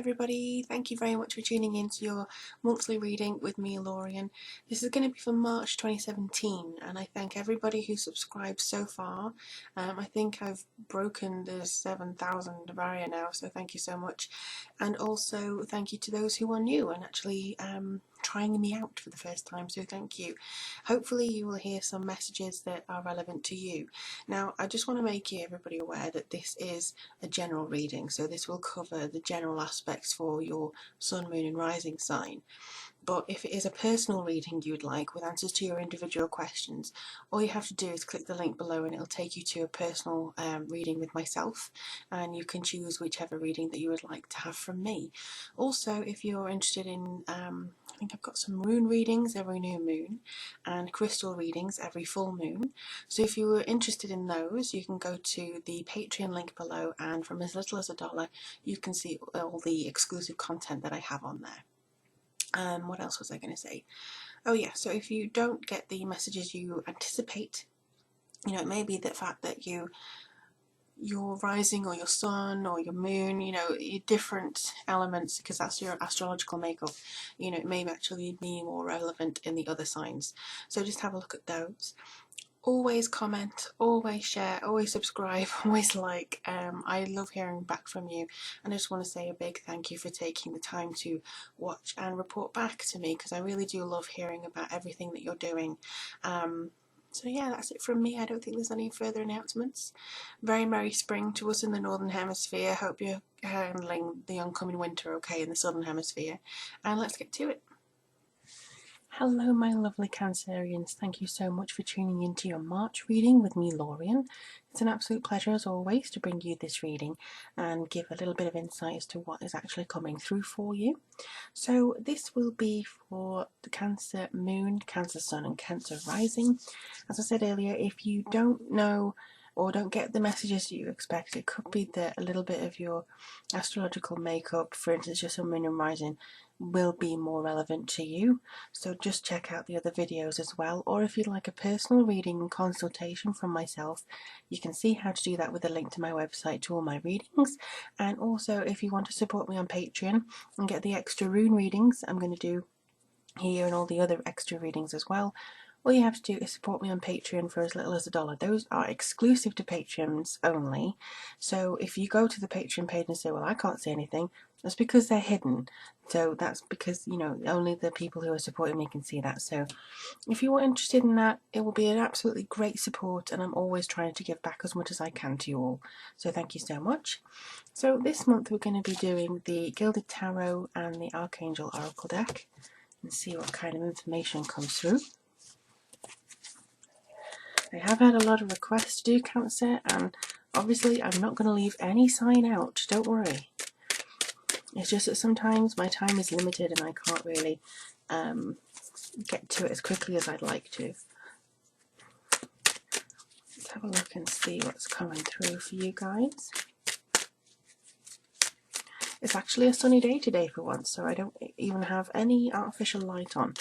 everybody, thank you very much for tuning in to your monthly reading with me, Lorien. This is going to be for March 2017 and I thank everybody who subscribed so far. I think I've broken the 7,000 barrier now, so thank you so much. And also thank you to those who are new and actually trying me out for the first time, so thank you. Hopefully you will hear some messages that are relevant to you. Now I just want to make everybody aware that this is a general reading, so this will cover the general aspects for your sun, moon and rising sign. But if it is a personal reading you would like with answers to your individual questions, all you have to do is click the link below and it'll take you to a personal reading with myself, and you can choose whichever reading that you would like to have from me. Also, if you're interested in I think I've got some rune readings every new moon and crystal readings every full moon. So if you were interested in those, you can go to the Patreon link below, and from as little as $1 you can see all the exclusive content that I have on there. What else was I going to say? Oh yeah, so if you don't get the messages you anticipate, it may be the fact that your rising or your sun or your moon, your different elements, because that's your astrological makeup, it may actually be more relevant in the other signs. So just have a look at those. Always comment, always share, always subscribe, always like. I love hearing back from you, and I just want to say a big thank you for taking the time to watch and report back to me, because I really do love hearing about everything that you're doing. So yeah, that's it from me. I don't think there's any further announcements. Very merry spring to us in the Northern Hemisphere. Hope you're handling the oncoming winter okay in the Southern Hemisphere, and let's get to it. Hello my lovely Cancerians, thank you so much for tuning into your March reading with me, Lorien. It's an absolute pleasure as always to bring you this reading and give a little bit of insight as to what is actually coming through for you. So this will be for the Cancer Moon, Cancer Sun and Cancer Rising. As I said earlier, if you don't know or don't get the messages you expect, it could be that a little bit of your astrological makeup, for instance your Sun, Moon and Rising, will be more relevant to you. So just check out the other videos as well, or if you'd like a personal reading and consultation from myself, you can see how to do that with a link to my website to all my readings. And also if you want to support me on Patreon and get the extra rune readings I'm going to do here and all the other extra readings as well, all you have to do is support me on Patreon for as little as $1. Those are exclusive to Patreons only. So if you go to the Patreon page and say, well, I can't see anything, that's because they're hidden. So that's because, only the people who are supporting me can see that. So if you are interested in that, it will be an absolutely great support, and I'm always trying to give back as much as I can to you all. So thank you so much. So this month we're going to be doing the Gilded Tarot and the Archangel Oracle deck and see what kind of information comes through. I have had a lot of requests to do Cancer, and obviously I'm not going to leave any sign out, don't worry. It's just that sometimes my time is limited and I can't really get to it as quickly as I'd like to. Let's have a look and see what's coming through for you guys. It's actually a sunny day today for once, so I don't even have any artificial light on,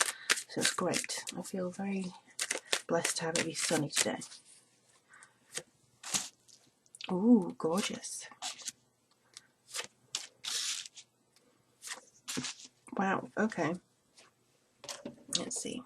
so it's great. I feel very blessed to have it be sunny today. Ooh, gorgeous. Wow, okay. Let's see.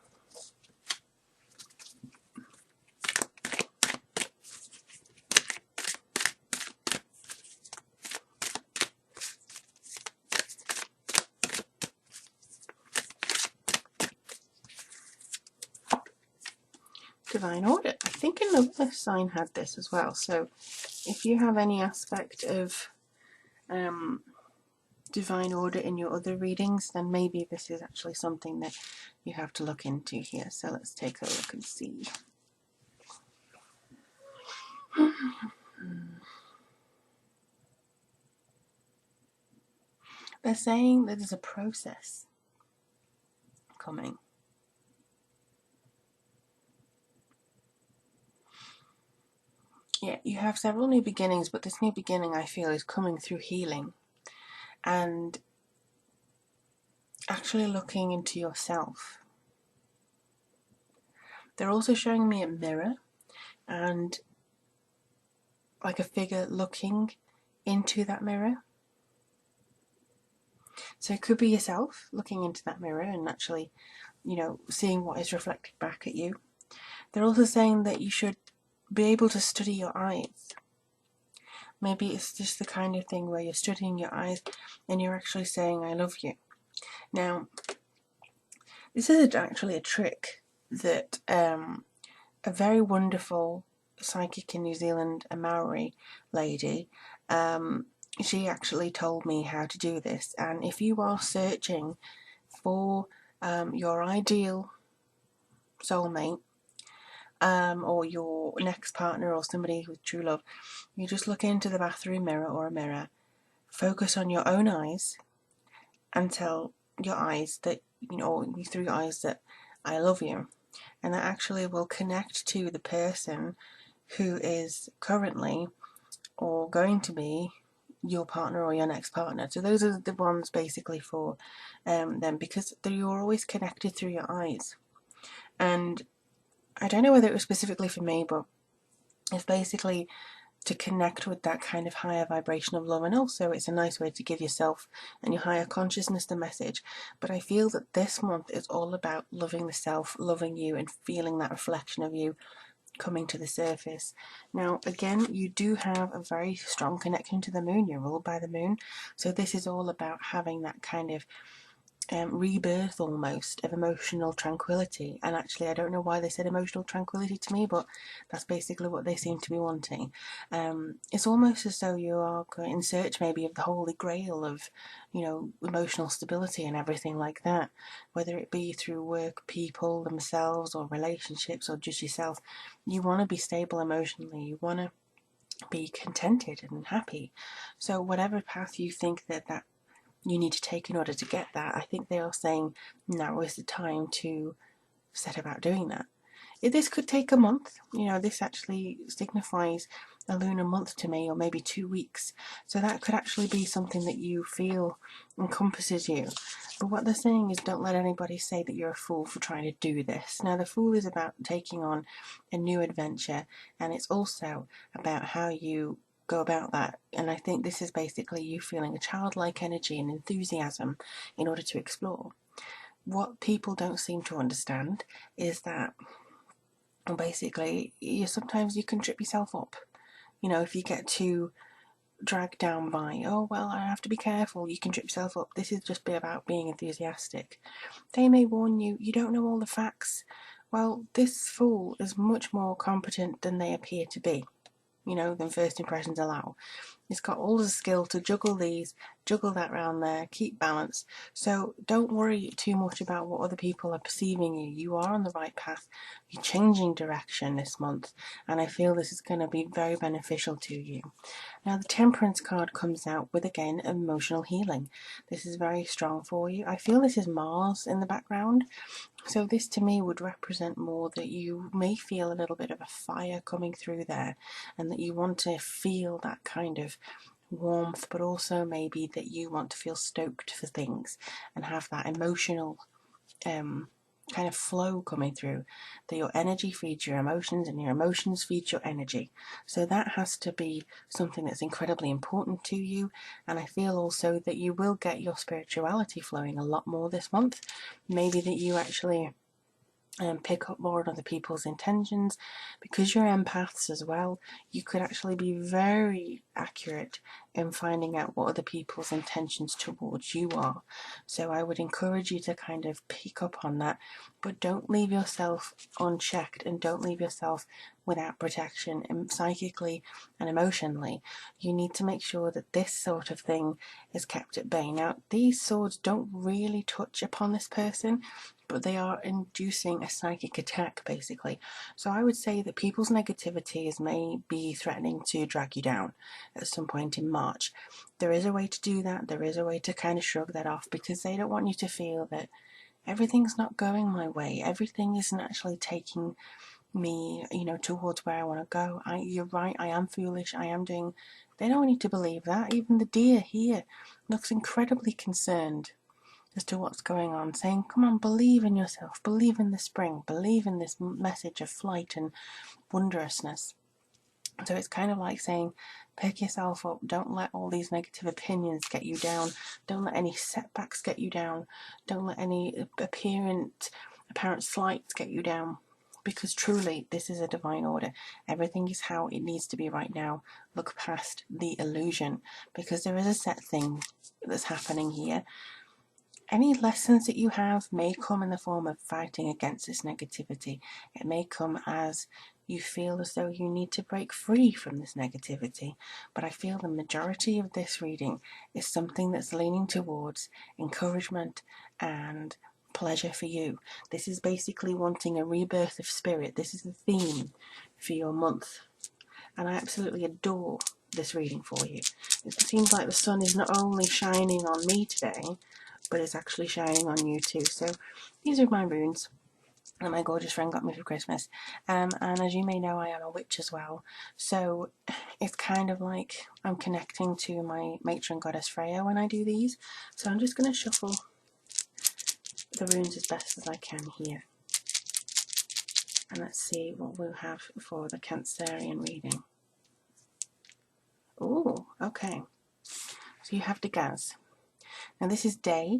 Divine Order. I think another sign had this as well, so if you have any aspect of Divine Order in your other readings, then maybe this is actually something that you have to look into here. So let's take a look and see. They're saying that there's a process coming. Yeah, you have several new beginnings, but this new beginning I feel is coming through healing and actually looking into yourself. They're also showing me a mirror and like a figure looking into that mirror. So it could be yourself looking into that mirror and actually, seeing what is reflected back at you. They're also saying that you should be able to study your eyes. Maybe it's just the kind of thing where you're studying your eyes and you're actually saying, I love you. Now, this is actually a trick that a very wonderful psychic in New Zealand, a Maori lady, she actually told me how to do this. And if you are searching for your ideal soulmate, or your next partner or somebody with true love, you just look into the bathroom mirror or a mirror, focus on your own eyes and tell your eyes that, through your eyes, that I love you. And that actually will connect to the person who is currently or going to be your partner or your next partner. So those are the ones basically for them, because you're always connected through your eyes. And I don't know whether it was specifically for me, but it's basically to connect with that kind of higher vibration of love, and also it's a nice way to give yourself and your higher consciousness the message. But I feel that this month is all about loving the self, loving you, and feeling that reflection of you coming to the surface. Now again, you do have a very strong connection to the moon. You're ruled by the moon, so this is all about having that kind of rebirth almost of emotional tranquility. And actually, I don't know why they said emotional tranquility to me, but that's basically what they seem to be wanting. It's almost as though you are in search maybe of the holy grail of, emotional stability and everything like that, whether it be through work, people themselves, or relationships, or just yourself. You want to be stable emotionally. You want to be contented and happy. So whatever path you think that you need to take in order to get that, I think they are saying now is the time to set about doing that. This could take a month. This actually signifies a lunar month to me, or maybe 2 weeks. So that could actually be something that you feel encompasses you. But what they're saying is, don't let anybody say that you're a fool for trying to do this. Now, the Fool is about taking on a new adventure, and it's also about how you go about that. And I think this is basically you feeling a childlike energy and enthusiasm in order to explore. What people don't seem to understand is that basically sometimes you can trip yourself up. If you get too dragged down by, oh well, I have to be careful, you can trip yourself up. This is just about being enthusiastic. They may warn you, you don't know all the facts. Well, this Fool is much more competent than they appear to be, than first impressions allow. He's got all the skill to juggle these, juggle that round there, keep balance. So don't worry too much about what other people are perceiving you. You are on the right path. You're changing direction this month, and I feel this is going to be very beneficial to you. Now the Temperance card comes out with, again, emotional healing. This is very strong for you. I feel this is Mars in the background. So this to me would represent more that you may feel a little bit of a fire coming through there, and that you want to feel that kind of warmth, but also maybe that you want to feel stoked for things and have that emotional kind of flow coming through, that your energy feeds your emotions and your emotions feed your energy. So that has to be something that's incredibly important to you. And I feel also that you will get your spirituality flowing a lot more this month. Maybe that you actually pick up more on other people's intentions. Because you're empaths as well, you could actually be very accurate in finding out what other people's intentions towards you are. So I would encourage you to kind of pick up on that, but don't leave yourself unchecked, and don't leave yourself without protection, and psychically and emotionally. You need to make sure that this sort of thing is kept at bay. Now, these swords don't really touch upon this person, but they are inducing a psychic attack, basically. So I would say that people's negativities may be threatening to drag you down at some point in March. There is a way to do that. There is a way to kind of shrug that off, because they don't want you to feel that everything's not going my way. Everything isn't actually taking me, towards where I want to go. You're right, I am foolish, I am doing... They don't want you to believe that. Even the deer here looks incredibly concerned as to what's going on, saying, come on, believe in yourself, believe in the spring, believe in this message of flight and wondrousness. So it's kind of like saying, pick yourself up. Don't let all these negative opinions get you down. Don't let any setbacks get you down. Don't let any apparent slights get you down. Because truly, this is a divine order. Everything is how it needs to be right now. Look past the illusion, because there is a set thing that's happening here. Any lessons that you have may come in the form of fighting against this negativity. It may come as you feel as though you need to break free from this negativity. But I feel the majority of this reading is something that's leaning towards encouragement and pleasure for you. This is basically wanting a rebirth of spirit. This is the theme for your month. And I absolutely adore this reading for you. It seems like the sun is not only shining on me today, but it's actually shining on you too. So these are my runes that my gorgeous friend got me for Christmas. And as you may know, I am a witch as well. So it's kind of like I'm connecting to my matron goddess Freya when I do these. So I'm just going to shuffle the runes as best as I can here. And let's see what we'll have for the Cancerian reading. Oh, okay. So you have the Gaz. Now this is day,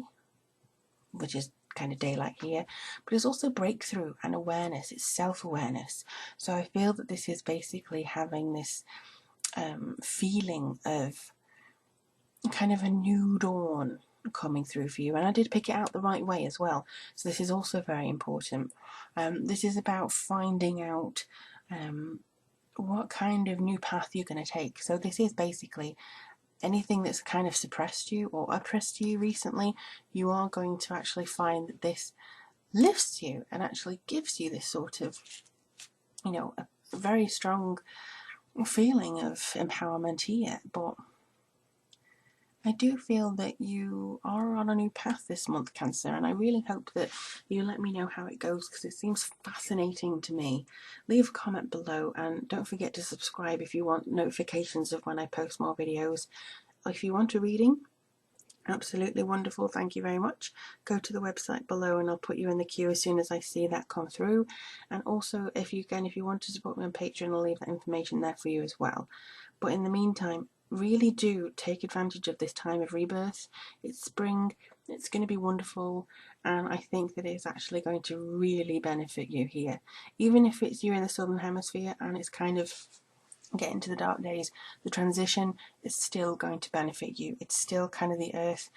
which is kind of daylight here, but it's also breakthrough and awareness. It's self-awareness. So I feel that this is basically having this feeling of kind of a new dawn coming through for you, and I did pick it out the right way as well, so this is also very important. This is about finding out what kind of new path you're going to take. So this is basically anything that's kind of suppressed you or oppressed you recently. You are going to actually find that this lifts you and actually gives you this sort of, you know, a very strong feeling of empowerment here. But I do feel that you are on a new path this month, Cancer, and I really hope that you let me know how it goes, because it seems fascinating to me. Leave a comment below, and don't forget to subscribe if you want notifications of when I post more videos. If you want a reading, absolutely wonderful, thank you very much. Go to the website below and I'll put you in the queue as soon as I see that come through. And also, if you want to support me on Patreon, I'll leave that information there for you as well. But in the meantime, really do take advantage of this time of rebirth. It's spring, it's going to be wonderful, and I think that it's actually going to really benefit you here. Even if it's you in the southern hemisphere and it's kind of getting to the dark days, the transition is still going to benefit you. It's still kind of the earth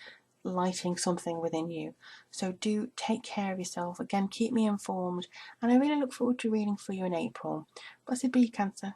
lighting something within you. So do take care of yourself. Again, keep me informed, and I really look forward to reading for you in April. Blessed be, Cancer.